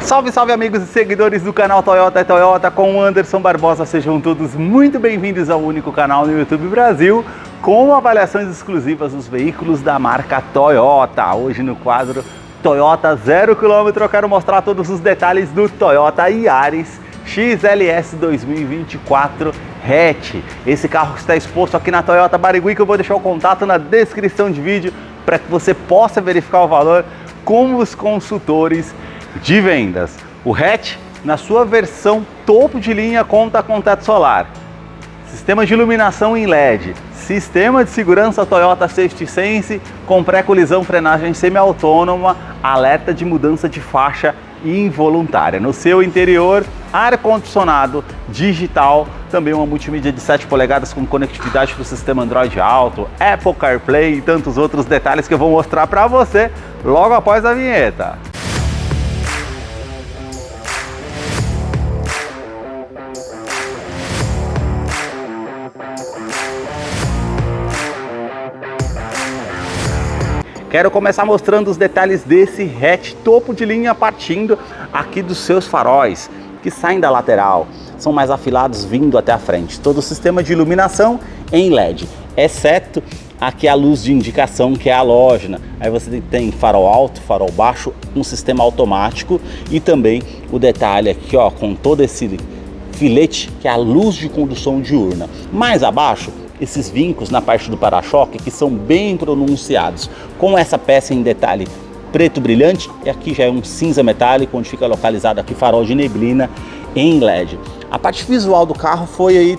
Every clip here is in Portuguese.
Salve, salve amigos e seguidores do canal Toyota é Toyota com o Anderson Barbosa. Sejam todos muito bem-vindos ao único canal no YouTube Brasil com avaliações exclusivas dos veículos da marca Toyota. Hoje no quadro Toyota 0 km eu quero mostrar todos os detalhes do Toyota Yaris XLS 2024 hatch. Esse carro está exposto aqui na Toyota Barigui, que eu vou deixar o contato na descrição de vídeo para que você possa verificar o valor com os consultores de vendas. O hatch, na sua versão topo de linha, conta com teto solar, sistema de iluminação em LED, sistema de segurança Toyota Safety Sense com pré-colisão, frenagem semi-autônoma, alerta de mudança de faixa involuntária. No seu interior, ar-condicionado digital, também uma multimídia de 7 polegadas com conectividade para o sistema Android Auto, Apple CarPlay e tantos outros detalhes que eu vou mostrar para você logo após a vinheta. Quero começar mostrando os detalhes desse hatch topo de linha, partindo aqui dos seus faróis, que saem da lateral, são mais afilados vindo até a frente. Todo o sistema de iluminação em LED, exceto aqui a luz de indicação, que é halógena. Aí você tem farol alto, farol baixo, um sistema automático e também o detalhe aqui, ó, com todo esse filete, que é a luz de condução diurna. Mais abaixo, esses vincos na parte do para-choque que são bem pronunciados, com essa peça em detalhe preto brilhante, e aqui já é um cinza metálico, onde fica localizado aqui farol de neblina em LED. A parte visual do carro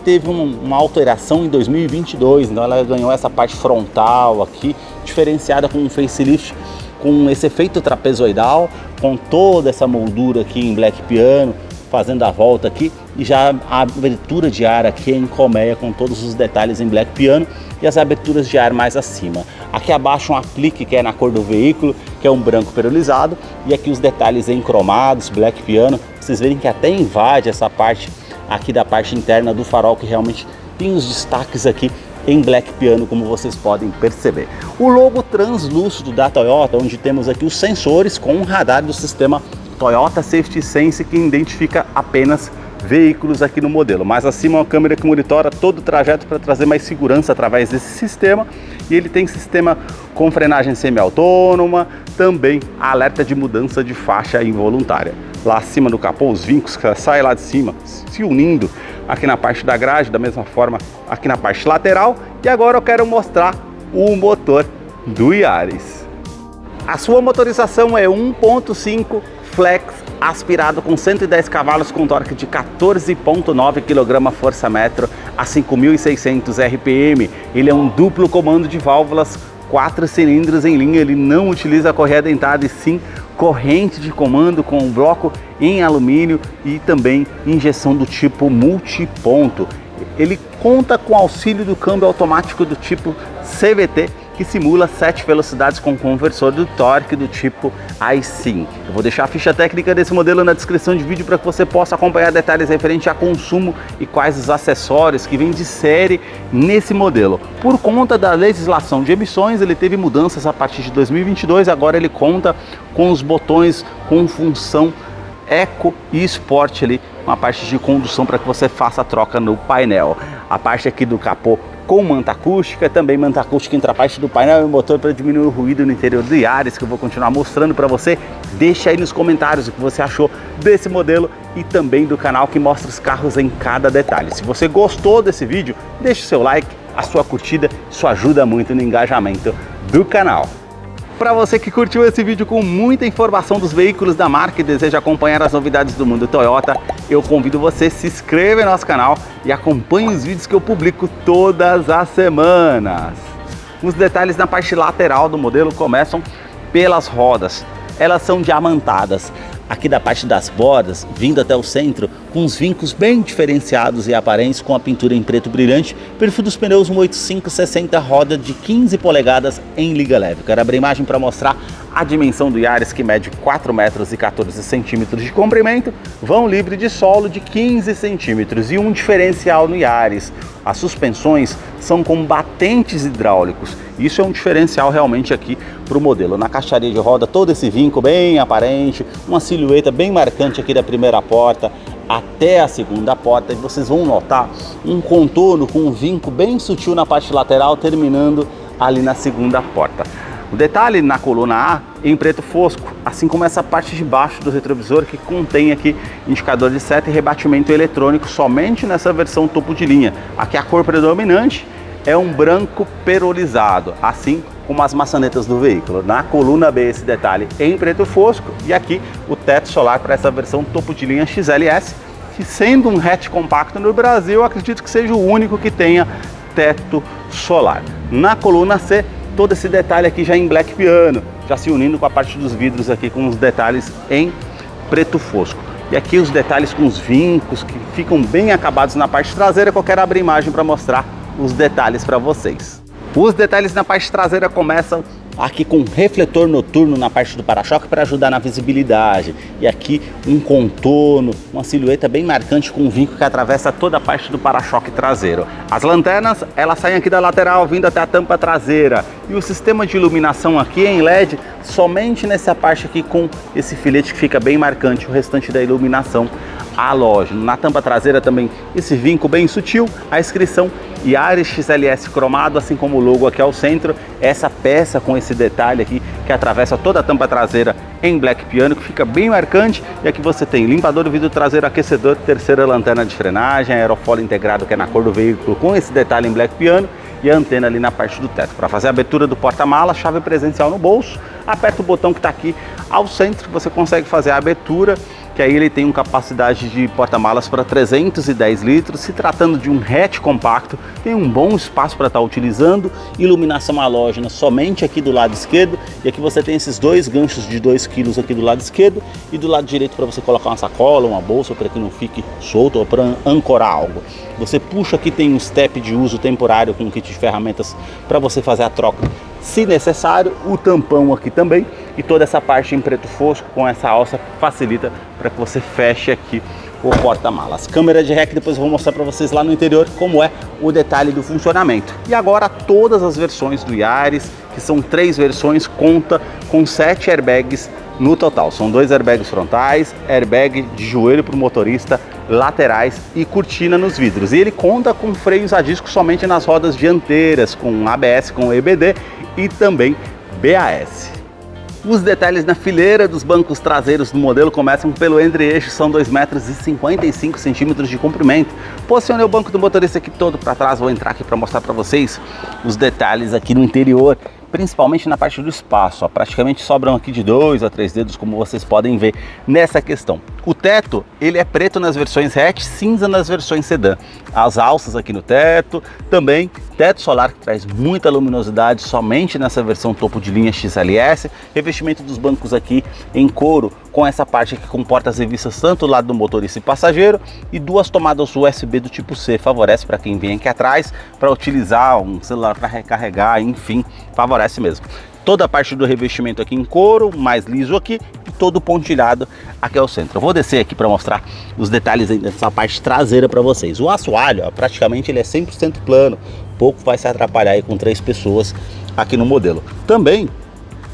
teve uma alteração em 2022, então ela ganhou essa parte frontal aqui, diferenciada com um facelift, com esse efeito trapezoidal, com toda essa moldura aqui em black piano, fazendo a volta aqui, e já a abertura de ar aqui em colmeia com todos os detalhes em black piano e as aberturas de ar mais acima. Aqui abaixo um aplique que é na cor do veículo, que é um branco perolizado, e aqui os detalhes em cromados, black piano. Vocês verem que até invade essa parte aqui da parte interna do farol, que realmente tem os destaques aqui em black piano, como vocês podem perceber. O logo translúcido da Toyota, onde temos aqui os sensores com um radar do sistema Toyota Safety Sense, que identifica apenas veículos aqui no modelo. Mais acima, uma câmera que monitora todo o trajeto para trazer mais segurança através desse sistema. E ele tem sistema com frenagem semi-autônoma, também alerta de mudança de faixa involuntária. Lá acima do capô, os vincos que saem lá de cima, se unindo aqui na parte da grade, da mesma forma aqui na parte lateral. E agora eu quero mostrar o motor do Yaris. A sua motorização é 1.5 flex aspirado com 110 cavalos com torque de 14,9 kgfm a 5.600 RPM. Ele é um duplo comando de válvulas, 4 cilindros em linha. Ele não utiliza correia dentada e sim corrente de comando com um bloco em alumínio e também injeção do tipo multiponto. Ele conta com auxílio do câmbio automático do tipo CVT, que simula 7 velocidades com conversor do torque do tipo i5. Eu vou deixar a ficha técnica desse modelo na descrição de vídeo para que você possa acompanhar detalhes referentes a consumo e quais os acessórios que vêm de série nesse modelo. Por conta da legislação de emissões, ele teve mudanças a partir de 2022, agora ele conta com os botões com função Eco e Sport ali, uma parte de condução para que você faça a troca no painel. A parte aqui do capô com manta acústica, também manta acústica entre a parte do painel e o motor para diminuir o ruído no interior do Yaris, que eu vou continuar mostrando para você. Deixa aí nos comentários o que você achou desse modelo e também do canal, que mostra os carros em cada detalhe. Se você gostou desse vídeo, deixe o seu like, a sua curtida, isso ajuda muito no engajamento do canal. Para você que curtiu esse vídeo com muita informação dos veículos da marca e deseja acompanhar as novidades do mundo Toyota, eu convido você a se inscrever no nosso canal e acompanhe os vídeos que eu publico todas as semanas. Os detalhes na parte lateral do modelo começam pelas rodas. Elas são diamantadas. Aqui da parte das bordas, vindo até o centro, com os vincos bem diferenciados e aparentes, com a pintura em preto brilhante. Perfil dos pneus 185/60, roda de 15 polegadas em liga leve. Quero abrir a imagem para mostrar a dimensão do Yaris, que mede 4 metros e 14 centímetros de comprimento, vão livre de solo de 15 centímetros. E um diferencial no Yaris: as suspensões são com batentes hidráulicos. Isso é um diferencial realmente aqui para o modelo. Na caixaria de roda, todo esse vinco bem aparente, uma silhueta bem marcante aqui da primeira porta até a segunda porta, e vocês vão notar um contorno com um vinco bem sutil na parte lateral, terminando ali na segunda porta. O detalhe na coluna A em preto fosco, assim como essa parte de baixo do retrovisor que contém aqui indicador de seta e rebatimento eletrônico somente nessa versão topo de linha. Aqui a cor predominante é um branco perolizado, assim como as maçanetas do veículo. Na coluna B esse detalhe em preto fosco, e aqui o teto solar para essa versão topo de linha XLS, que sendo um hatch compacto no Brasil, acredito que seja o único que tenha teto solar. Na coluna C, todo esse detalhe aqui já em black piano, já se unindo com a parte dos vidros aqui com os detalhes em preto fosco. E aqui os detalhes com os vincos que ficam bem acabados na parte traseira, que eu quero abrir imagem para mostrar os detalhes para vocês. Os detalhes na parte traseira começam aqui com refletor noturno na parte do para-choque para ajudar na visibilidade, e aqui um contorno, uma silhueta bem marcante com um vinco que atravessa toda a parte do para-choque traseiro. As lanternas, elas saem aqui da lateral vindo até a tampa traseira, e o sistema de iluminação aqui em LED somente nessa parte aqui com esse filete que fica bem marcante, o restante da iluminação halógeno. Na tampa traseira também esse vinco bem sutil, a inscrição Yaris XLS cromado, assim como o logo aqui ao centro, essa peça com esse detalhe aqui que atravessa toda a tampa traseira em black piano, que fica bem marcante. E aqui você tem limpador do vidro traseiro, aquecedor, terceira lanterna de frenagem, aerofólio integrado que é na cor do veículo com esse detalhe em black piano, e a antena ali na parte do teto. Para fazer a abertura do porta-mala, chave presencial no bolso, aperta o botão que está aqui ao centro, você consegue fazer a abertura, que aí ele tem uma capacidade de porta-malas para 310 litros, se tratando de um hatch compacto, tem um bom espaço para estar utilizando, iluminação halógena somente aqui do lado esquerdo, e aqui você tem esses dois ganchos de 2 kg aqui do lado esquerdo, e do lado direito para você colocar uma sacola, uma bolsa, para que não fique solto, ou para ancorar algo. Você puxa aqui, tem um step de uso temporário com um kit de ferramentas para você fazer a troca se necessário, o tampão aqui também, e toda essa parte em preto fosco com essa alça facilita para que você feche aqui o porta-malas. Câmera de ré que depois eu vou mostrar para vocês lá no interior como é o detalhe do funcionamento. E agora todas as versões do Yaris, que são 3 versões, conta com 7 airbags no total. São 2 airbags frontais, airbag de joelho para o motorista, laterais e cortina nos vidros. E ele conta com freios a disco somente nas rodas dianteiras, com ABS com EBD e também BAS. Os detalhes na fileira dos bancos traseiros do modelo começam pelo entre-eixo, são 2,55 m de comprimento. Posicionei o banco do motorista aqui todo para trás, vou entrar aqui para mostrar para vocês os detalhes aqui no interior, principalmente na parte do espaço. Ó, praticamente sobram aqui de 2 a 3 dedos, como vocês podem ver nessa questão. O teto, ele é preto nas versões hatch, cinza nas versões sedã. As alças aqui no teto, também teto solar que traz muita luminosidade somente nessa versão topo de linha XLS. Revestimento dos bancos aqui em couro, com essa parte aqui com portas revistas tanto do lado do motorista e passageiro, e 2 tomadas USB do tipo C, favorece para quem vem aqui atrás para utilizar um celular para recarregar, enfim, favorece mesmo. Toda a parte do revestimento aqui em couro, mais liso aqui, e todo pontilhado aqui ao centro. Eu vou descer aqui para mostrar os detalhes dessa parte traseira para vocês. O assoalho, ó, praticamente ele é 100% plano, pouco vai se atrapalhar aí com 3 pessoas aqui no modelo. Também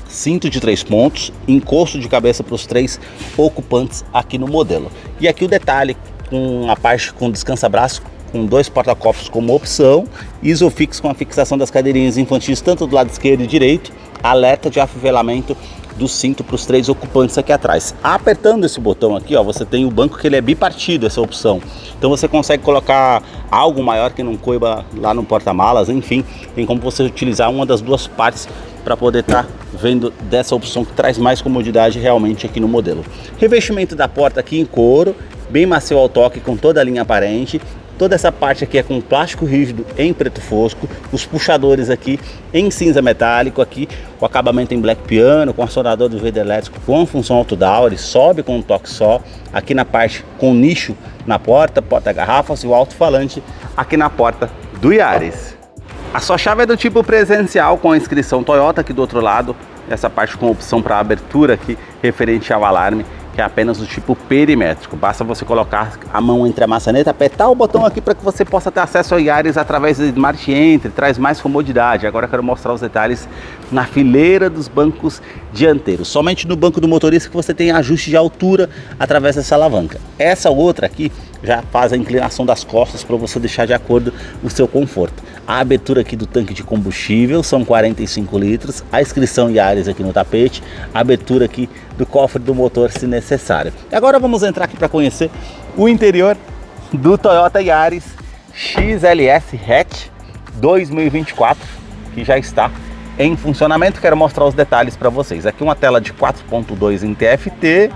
cinto de 3 pontos, encosto de cabeça para os 3 ocupantes aqui no modelo. E aqui o detalhe com a parte com descansa-braço, com 2 porta-copos como opção, Isofix com a fixação das cadeirinhas infantis tanto do lado esquerdo e direito, alerta de afivelamento do cinto para os 3 ocupantes aqui atrás. Apertando esse botão aqui, ó, você tem o banco que ele é bipartido, essa opção. Então você consegue colocar algo maior que não coiba lá no porta-malas, enfim, tem como você utilizar uma das 2 partes para poder estar vendo dessa opção que traz mais comodidade realmente aqui no modelo. Revestimento da porta aqui em couro, bem macio ao toque com toda a linha aparente. Toda essa parte aqui é com plástico rígido em preto fosco, os puxadores aqui em cinza metálico, aqui o acabamento em black piano, com acionador do vidro elétrico com função auto-down, ele sobe com um toque só, aqui na parte com nicho na porta, porta-garrafas e o alto-falante aqui na porta do Yaris. A sua chave é do tipo presencial com a inscrição Toyota aqui do outro lado, essa parte com opção para abertura aqui referente ao alarme que é apenas do tipo perimétrico. Basta você colocar a mão entre a maçaneta, apertar o botão aqui para que você possa ter acesso ao Yaris através do Smart Entry, traz mais comodidade. Agora eu quero mostrar os detalhes na fileira dos bancos dianteiros. Somente no banco do motorista que você tem ajuste de altura através dessa alavanca. Essa outra aqui já faz a inclinação das costas para você deixar de acordo o seu conforto. A abertura aqui do tanque de combustível são 45 litros, a inscrição Yaris aqui no tapete, a abertura aqui do cofre do motor se necessário. Agora vamos entrar aqui para conhecer o interior do Toyota Yaris XLS Hatch 2024, que já está em funcionamento. Quero mostrar os detalhes para vocês. Aqui uma tela de 4.2 em TFT,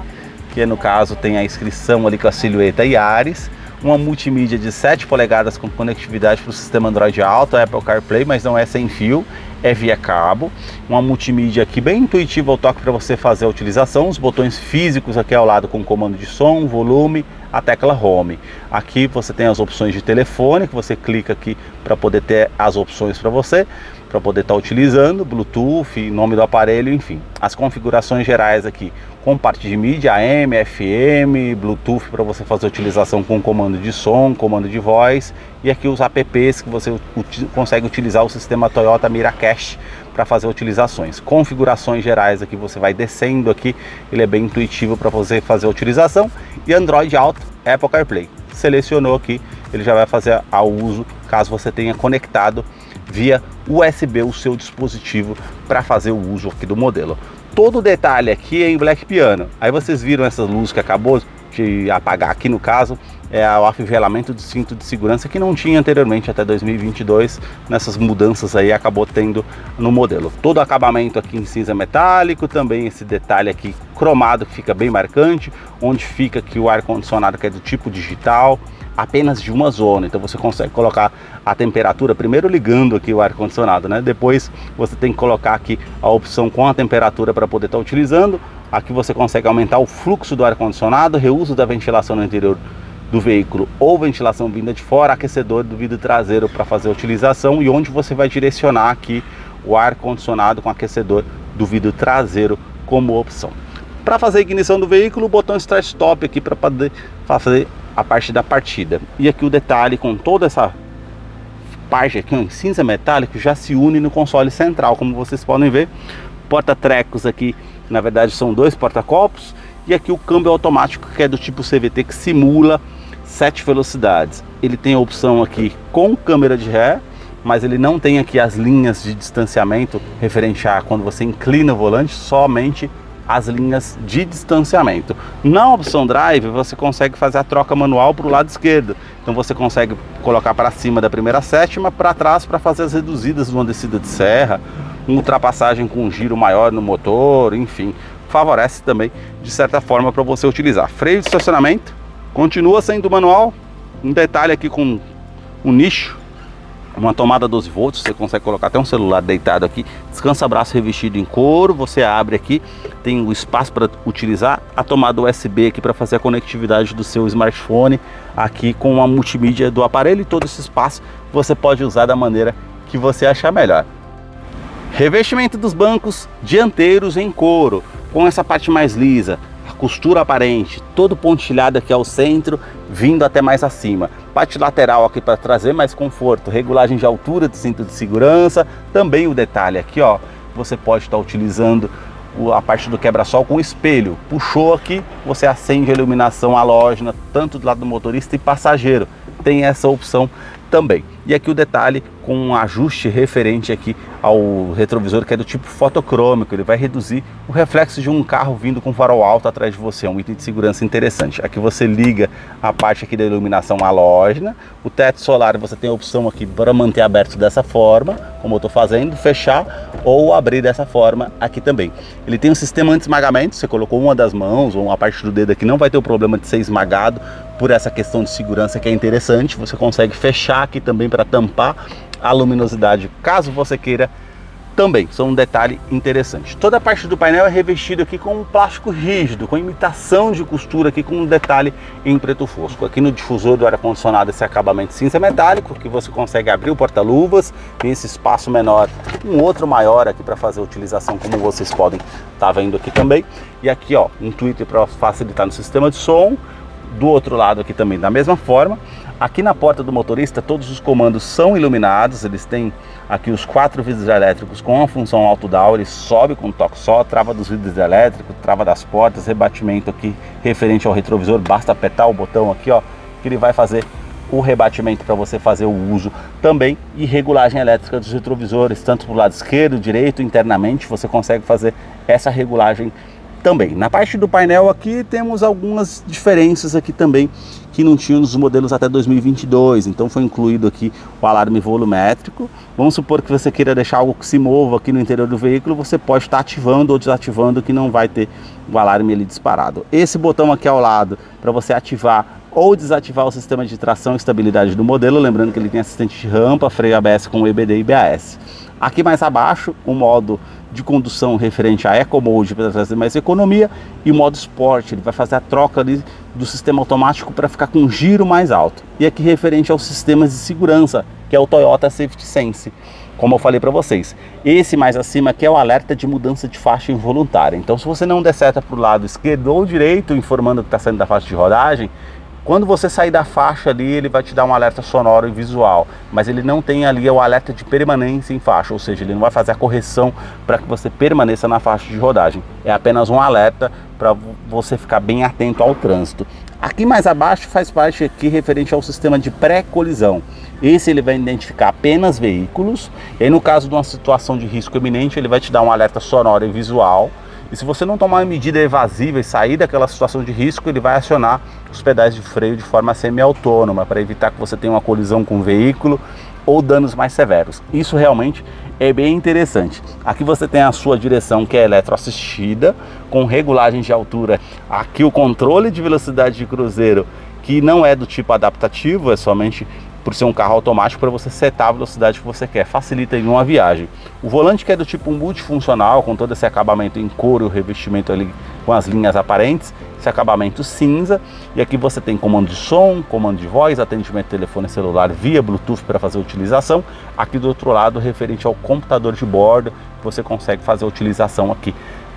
que no caso tem a inscrição ali com a silhueta Yaris, uma multimídia de 7 polegadas com conectividade para o sistema Android Auto, Apple CarPlay, mas não é sem fio, é via cabo. Uma multimídia aqui bem intuitiva ao toque para você fazer a utilização, os botões físicos aqui ao lado com comando de som, volume, a tecla Home. Aqui você tem as opções de telefone, que você clica aqui para poder ter as opções para você, para poder estar utilizando, Bluetooth, nome do aparelho, enfim. As configurações gerais aqui, com parte de mídia, AM, FM, Bluetooth para você fazer a utilização com comando de som, comando de voz, e aqui os apps que você consegue utilizar o sistema Toyota Miracast para fazer utilizações. Configurações gerais aqui, você vai descendo aqui, ele é bem intuitivo para você fazer a utilização, e Android Auto, Apple CarPlay. Selecionou aqui, ele já vai fazer ao uso, caso você tenha conectado via USB o seu dispositivo para fazer o uso aqui do modelo. Todo o detalhe aqui é em Black Piano. Aí vocês viram essas luzes que acabou de apagar aqui, no caso é o afivelamento do cinto de segurança, que não tinha anteriormente até 2022. Nessas mudanças aí acabou tendo no modelo. Todo o acabamento aqui em cinza metálico, também esse detalhe aqui cromado que fica bem marcante, onde fica aqui o ar condicionado, que é do tipo digital, apenas de uma zona. Então você consegue colocar a temperatura, primeiro ligando aqui o ar condicionado, né? Depois você tem que colocar aqui a opção com a temperatura para poder estar utilizando. Aqui você consegue aumentar o fluxo do ar condicionado, reuso da ventilação no interior do veículo ou ventilação vinda de fora, aquecedor do vidro traseiro para fazer a utilização, e onde você vai direcionar aqui o ar condicionado com aquecedor do vidro traseiro como opção. Para fazer a ignição do veículo, o botão Start Stop aqui para poder fazer a parte da partida. E aqui o detalhe com toda essa parte aqui em cinza metálico já se une no console central, como vocês podem ver. Porta-trecos aqui, na verdade são dois porta-copos, e aqui o câmbio automático, que é do tipo CVT, que simula 7 velocidades. Ele tem a opção aqui com câmera de ré, mas ele não tem aqui as linhas de distanciamento referente a quando você inclina o volante, somente as linhas de distanciamento. Na opção Drive você consegue fazer a troca manual para o lado esquerdo, então você consegue colocar para cima da primeira sétima, para trás para fazer as reduzidas numa descida de serra, uma ultrapassagem com um giro maior no motor, enfim, favorece também de certa forma para você utilizar. Freio de estacionamento continua sendo manual, um detalhe aqui com um nicho, uma tomada 12 volts, você consegue colocar até um celular deitado aqui, descansa-braço revestido em couro, você abre aqui, tem o espaço para utilizar a tomada USB aqui para fazer a conectividade do seu smartphone, aqui com a multimídia do aparelho, e todo esse espaço você pode usar da maneira que você achar melhor. Revestimento dos bancos dianteiros em couro, com essa parte mais lisa, a costura aparente, todo pontilhado aqui ao centro, vindo até mais acima. Parte lateral aqui para trazer mais conforto, regulagem de altura do cinto de segurança. Também o detalhe aqui, ó, você pode estar utilizando a parte do quebra-sol com espelho. Puxou aqui, você acende a iluminação halógena, tanto do lado do motorista e passageiro. Tem essa opção também. E aqui o detalhe com um ajuste referente aqui ao retrovisor, que é do tipo fotocrômico. Ele vai reduzir o reflexo de um carro vindo com farol alto atrás de você. É um item de segurança interessante. Aqui você liga a parte aqui da iluminação halógena. O teto solar você tem a opção aqui para manter aberto dessa forma, como eu estou fazendo, fechar ou abrir dessa forma aqui também. Ele tem um sistema anti-esmagamento. Você colocou uma das mãos ou uma parte do dedo aqui, não vai ter o problema de ser esmagado por essa questão de segurança, que é interessante. Você consegue fechar aqui também para tampar a luminosidade, caso você queira também são um detalhe interessante. Toda a parte do painel é revestido aqui com um plástico rígido, com imitação de costura aqui, com um detalhe em preto fosco. Aqui no difusor do ar-condicionado esse acabamento cinza metálico, que você consegue abrir o porta-luvas, tem esse espaço menor, um outro maior aqui para fazer a utilização, como vocês podem estar vendo aqui também. E aqui ó, um tweeter para facilitar no sistema de som. Do outro lado aqui também da mesma forma. Aqui na porta do motorista todos os comandos são iluminados, eles têm aqui os 4 vidros elétricos com a função auto-down, ele sobe com um toque só, trava dos vidros elétricos, trava das portas, rebatimento aqui referente ao retrovisor, basta apertar o botão aqui ó, que ele vai fazer o rebatimento para você fazer o uso também, e regulagem elétrica dos retrovisores, tanto para o lado esquerdo, direito, internamente, você consegue fazer essa regulagem também. Na parte do painel aqui temos algumas diferenças aqui também que não tinham nos modelos até 2022, então foi incluído aqui o alarme volumétrico. Vamos supor que você queira deixar algo que se mova aqui no interior do veículo, você pode estar ativando ou desativando, que não vai ter o alarme ali disparado. Esse botão aqui ao lado para você ativar ou desativar o sistema de tração e estabilidade do modelo, lembrando que ele tem assistente de rampa, freio ABS com EBD e BAS. Aqui mais abaixo, o modo de condução referente a Eco Mode para trazer mais economia, e o modo Sport, ele vai fazer a troca ali do sistema automático para ficar com um giro mais alto. E aqui referente aos sistemas de segurança, que é o Toyota Safety Sense, como eu falei para vocês. Esse mais acima aqui é o alerta de mudança de faixa involuntária. Então se você não der seta para o lado esquerdo ou direito, informando que está saindo da faixa de rodagem, quando você sair da faixa ali, ele vai te dar um alerta sonoro e visual, mas ele não tem ali o alerta de permanência em faixa, ou seja, ele não vai fazer a correção para que você permaneça na faixa de rodagem. É apenas um alerta para você ficar bem atento ao trânsito. Aqui mais abaixo faz parte aqui referente ao sistema de pré-colisão. Esse ele vai identificar apenas veículos, e aí no caso de uma situação de risco iminente, ele vai te dar um alerta sonoro e visual. E se você não tomar uma medida evasiva e sair daquela situação de risco, ele vai acionar os pedais de freio de forma semi-autônoma para evitar que você tenha uma colisão com o veículo ou danos mais severos. Isso realmente é bem interessante. Aqui você tem a sua direção, que é eletroassistida, com regulagem de altura. Aqui o controle de velocidade de cruzeiro, que não é do tipo adaptativo, é somente por ser um carro automático para você setar a velocidade que você quer, facilita em uma viagem. O volante, que é do tipo multifuncional, com todo esse acabamento em couro, o revestimento ali com as linhas aparentes, esse acabamento cinza. E aqui você tem comando de som, comando de voz, atendimento de telefone celular via Bluetooth para fazer a utilização. Aqui do outro lado, referente ao computador de bordo, você consegue fazer a utilização aqui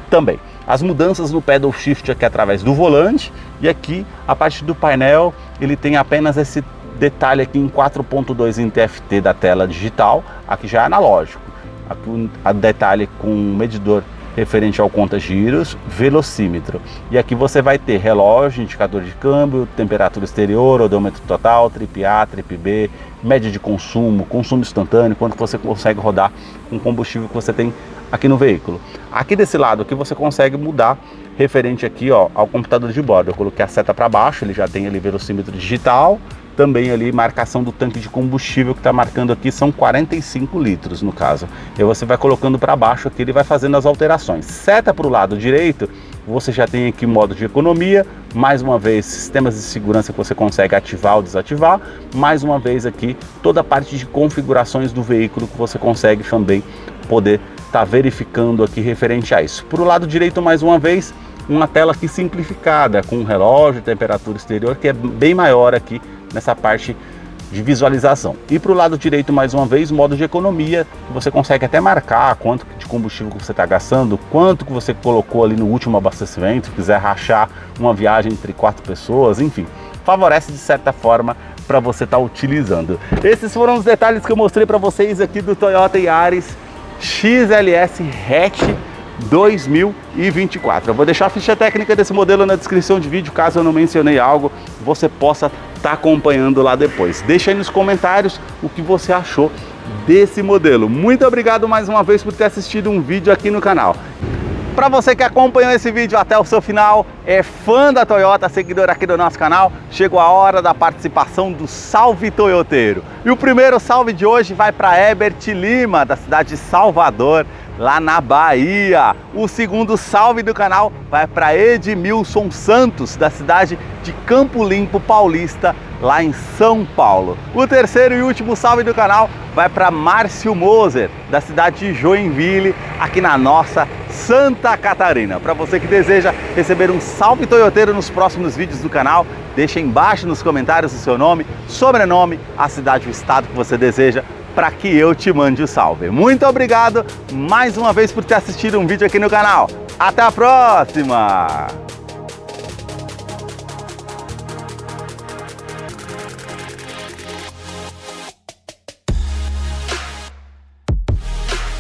também. As mudanças no pedal shift aqui através do volante, e aqui a parte do painel, ele tem apenas esse detalhe aqui em 4.2 em TFT da tela digital, aqui já é analógico. Aqui o detalhe com medidor referente ao conta-giros, velocímetro. E aqui você vai ter relógio, indicador de câmbio, temperatura exterior, odômetro total, trip A, trip B, média de consumo, consumo instantâneo, quanto você consegue rodar com o combustível que você tem aqui no veículo. Aqui desse lado aqui você consegue mudar referente aqui ó, ao computador de bordo. Eu coloquei a seta para baixo, ele já tem ali velocímetro digital, também ali marcação do tanque de combustível, que está marcando aqui são 45 litros no caso. E você vai colocando para baixo aqui, ele vai fazendo as alterações. Seta para o lado direito, você já tem aqui modo de economia, mais uma vez sistemas de segurança que você consegue ativar ou desativar, mais uma vez aqui toda a parte de configurações do veículo que você consegue também poder estar verificando aqui referente a isso. Para o lado direito, mais uma vez, uma tela aqui simplificada, com relógio, temperatura exterior, que é bem maior aqui nessa parte de visualização. E para o lado direito, mais uma vez, modo de economia, que você consegue até marcar quanto de combustível que você está gastando, quanto que você colocou ali no último abastecimento, se quiser rachar uma viagem entre 4 pessoas, enfim, favorece de certa forma para você estar utilizando. Esses foram os detalhes que eu mostrei para vocês aqui do Toyota Yaris XLS Hatch 2024. Eu vou deixar a ficha técnica desse modelo na descrição de vídeo, caso eu não mencionei algo, você possa estar acompanhando lá depois. Deixa aí nos comentários o que você achou desse modelo. Muito obrigado mais uma vez por ter assistido um vídeo aqui no canal. Para você que acompanhou esse vídeo até o seu final, é fã da Toyota, seguidor aqui do nosso canal, chegou a hora da participação do Salve Toyoteiro. E o primeiro salve de hoje vai para Herbert Lima, da cidade de Salvador, lá na Bahia. O segundo salve do canal vai para Edmilson Santos, da cidade de Campo Limpo Paulista, lá em São Paulo. O terceiro e último salve do canal vai para Márcio Moser, da cidade de Joinville, aqui na nossa Santa Catarina. Para você que deseja receber um salve toyoteiro nos próximos vídeos do canal, deixa embaixo nos comentários o seu nome, sobrenome, a cidade, o estado que você deseja, para que eu te mande o salve. Muito obrigado mais uma vez por ter assistido um vídeo aqui no canal. Até a próxima!